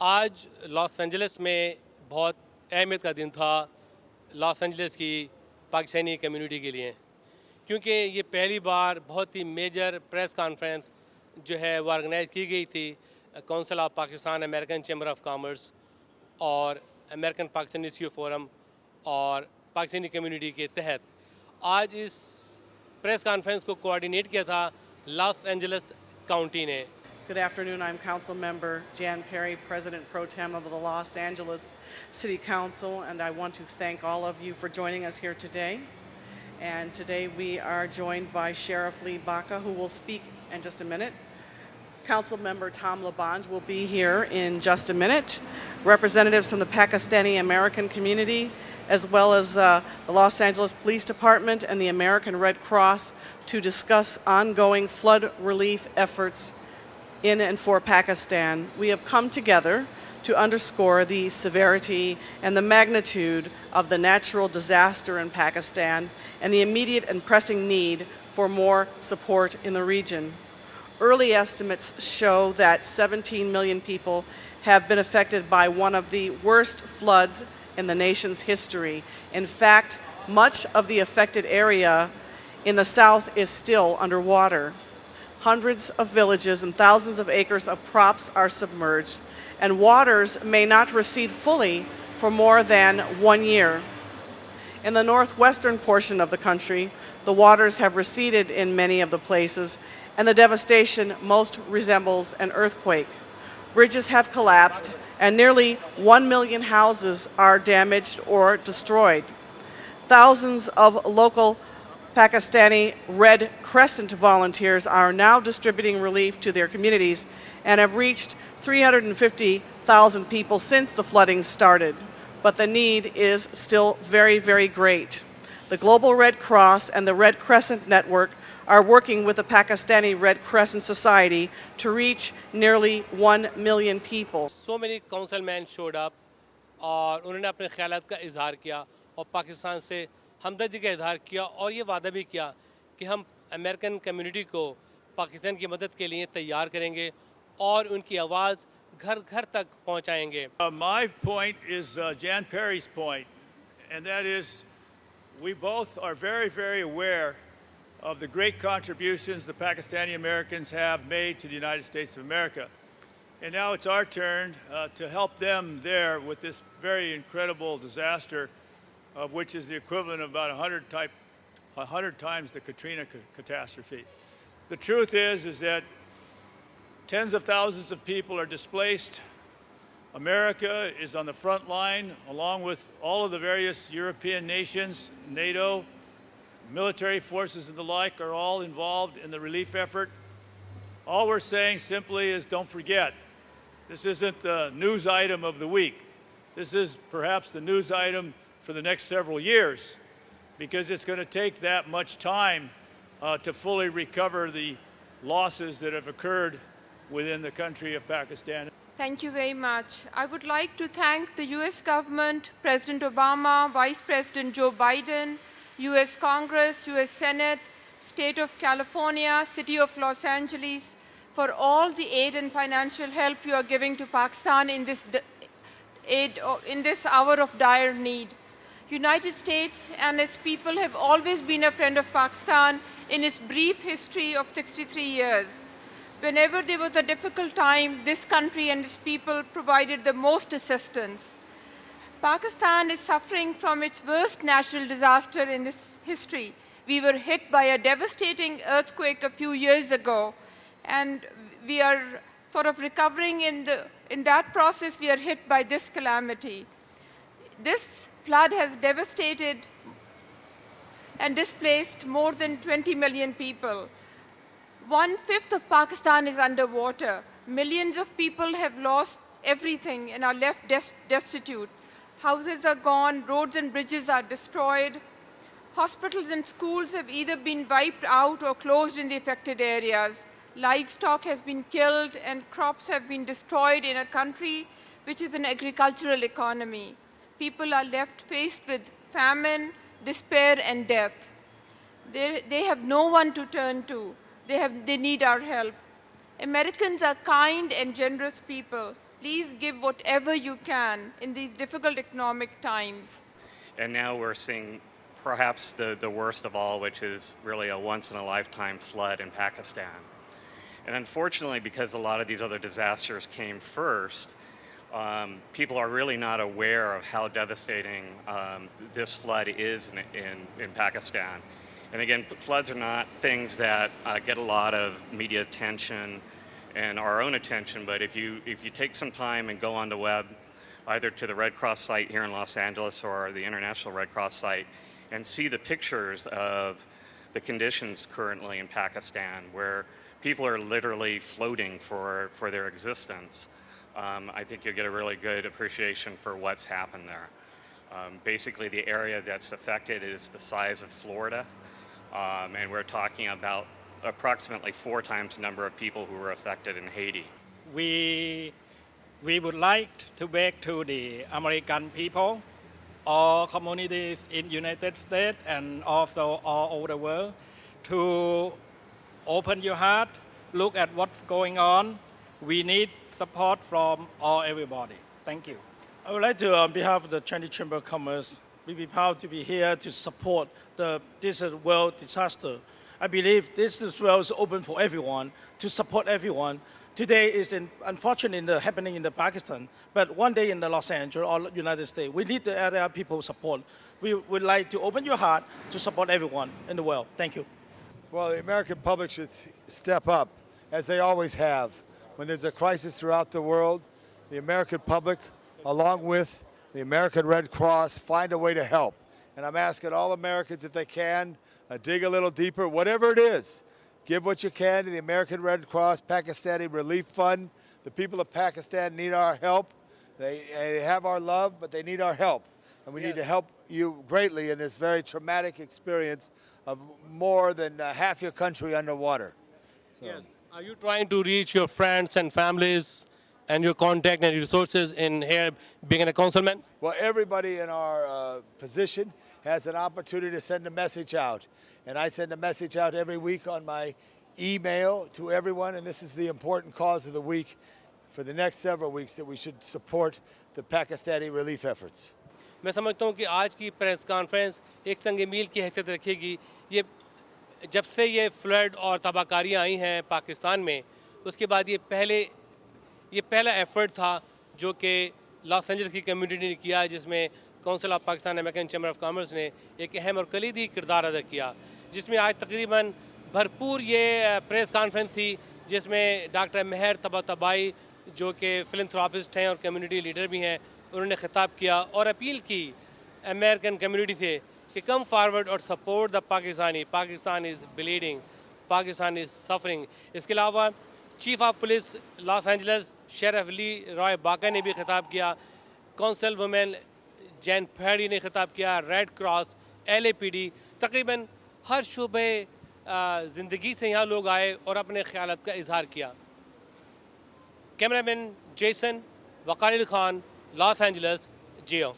आज Los Angeles में बहुत अहमियत का दिन था लॉस एंजलिस की पाकिस्तानी कम्युनिटी के लिए, क्योंकि ये पहली बार बहुत ही मेजर प्रेस कॉन्फ्रेंस जो है वो ऑर्गेनाइज़ की गई थी council of Pakistan American chamber of commerce और अमेरिकन पाकिस्तानी इश्यू फोरम और पाकिस्तानी कम्युनिटी के तहत। आज इस प्रेस कॉन्फ्रेंस को कोऑर्डिनेट किया था लॉस एंजलिस काउंटी ने। Good afternoon. I'm Council Member Jan Perry, President Pro Tem of the Los Angeles City Council, and I want to thank all of you for joining us here today. And today we are joined by Sheriff Lee Baca, who will speak in just a minute. Council Member Tom Labange will be here in just a minute. Representatives from the Pakistani American community, as well as the Los Angeles Police Department and the American Red Cross, to discuss ongoing flood relief efforts in and for Pakistan. We have come together to underscore the severity and the magnitude of the natural disaster in Pakistan and the immediate and pressing need for more support in the region. Early estimates show that 17 million people have been affected by one of the worst floods in the nation's history. In fact, much of the affected area in the south is still underwater. Hundreds of villages and thousands of acres of crops are submerged, and waters may not recede fully for more than 1 year. In the northwestern portion of the country, the waters have receded in many of the places, and the devastation most resembles an earthquake. Bridges have collapsed, and nearly 1 million houses are damaged or destroyed. Thousands of local Pakistani Red Crescent volunteers are now distributing relief to their communities and have reached 350,000 people since the flooding started. But the need is still very, very great. The Global Red Cross and the Red Crescent Network are working with the Pakistani Red Crescent Society to reach nearly 1 million people. So many councilmen showed up और उन्होंने अपने ख्यालात का इजहार किया और पाकिस्तान से हमदर्दी का इजहार किया और ये वादा भी किया कि हम अमेरिकन कम्युनिटी को पाकिस्तान की मदद के लिए तैयार करेंगे और उनकी आवाज़ घर घर तक पहुंचाएंगे। My point is Jan Perry's point, and that is we both are very, very aware of the great contributions the Pakistani Americans have made to the United States of America. And now it's our turn to help them there with this very incredible disaster, of which is the equivalent of about 100 times the Katrina catastrophe. The truth is that tens of thousands of people are displaced. America is on the front line, along with all of the various European nations, NATO, military forces and the like are all involved in the relief effort. All we're saying simply is don't forget, this isn't the news item of the week. This is perhaps the news item for the next several years, because it's going to take that much time to fully recover the losses that have occurred within the country of Pakistan. Thank you very much. I would like to thank the US government, President Obama, Vice President Joe Biden, US Congress, US Senate, State of California, City of Los Angeles, for all the aid and financial help you are giving to Pakistan in this hour of dire need. United States and its people have always been a friend of Pakistan in its brief history of 63 years. Whenever there was a difficult time, this country and its people provided the most assistance. Pakistan is suffering from its worst natural disaster in its history. We were hit by a devastating earthquake a few years ago, and we are sort of recovering in that process. We are hit by this calamity. This flood has devastated and displaced more than 20 million people. 1/5 of Pakistan is underwater. Millions of people have lost everything and are left destitute. Houses are gone, roads and bridges are destroyed. Hospitals and schools have either been wiped out or closed in the affected areas. Livestock has been killed and crops have been destroyed in a country which is an agricultural economy. People are left faced with famine, despair, and death. They have no one to turn to. They need our help. Americans are kind and generous people. Please give whatever you can in these difficult economic times. And now we're seeing perhaps the worst of all, which is really a once-in-a-lifetime flood in Pakistan. And unfortunately, because a lot of these other disasters came first, people are really not aware of how devastating this flood is in Pakistan. And again, floods are not things that get a lot of media attention and our own attention, but if you take some time and go on the web, either to the Red Cross site here in Los Angeles or the International Red Cross site, and see the pictures of the conditions currently in Pakistan, where people are literally floating for their existence, I think you'll get a really good appreciation for what's happened there. Basically, the area that's affected is the size of Florida, and we're talking about approximately 4 times the number of people who were affected in Haiti. We would like to beg to the American people, all communities in United States and also all over the world, to open your heart, look at what's going on. We need support from everybody. Thank you. I would like to, on behalf of the Chinese Chamber of Commerce, we be proud to be here to support this world disaster. I believe this world is open for everyone, to support everyone. Today is unfortunately happening in Pakistan, but one day in the Los Angeles or United States, we need the other people support. We would like to open your heart to support everyone in the world. Thank you. Well, the American public should step up, as they always have. When there's a crisis throughout the world, the American public, along with the American Red Cross, find a way to help. And I'm asking all Americans, if they can, dig a little deeper, whatever it is. Give what you can to the American Red Cross Pakistani Relief Fund. The people of Pakistan need our help. They have our love, but they need our help. And we need to help you greatly in this very traumatic experience of more than half your country underwater. So. Yes. Are you trying to reach your friends and families and your contact and resources in here being a councilman? Well, everybody in our position has an opportunity to send a message out. And I send a message out every week on my email to everyone, and this is the important cause of the week for the next several weeks, that we should support the Pakistani relief efforts. मैं समझता हूँ कि आज की press conference एक संग मील की हैसियत रखेगी। ये जब से ये फ्लड और तबाहकारियाँ आई हैं पाकिस्तान में, उसके बाद ये पहला एफर्ट था जो कि लॉस एंजल्स की कम्युनिटी ने किया, जिसमें council of Pakistan American chamber of commerce ने एक अहम और कलीदी किरदार अदा किया, जिसमें आज तकरीबन भरपूर ये प्रेस कॉन्फ्रेंस थी, जिसमें डॉक्टर महर तबातबाई जो कि फिलंथ्रोपिस्ट हैं और कम्युनिटी लीडर भी हैं, उन्होंने खिताब किया और अपील की अमेरिकन कम्युनिटी से कि कम फॉरवर्ड और support the Pakistan is bleeding, Pakistan is suffering. इसके अलावा chief of police Los Angeles sheriff Lee Roy Baca ने भी खिताब किया, काउंसिल वुमेन जैन पेरी ने खिताब किया, रेड क्रॉस, LAPD, तकरीबन हर शुबे ज़िंदगी से यहाँ लोग आए और अपने ख्यालात का इजहार किया। Cameraman Jason, Wakalil Khan, Los Angeles, जियो।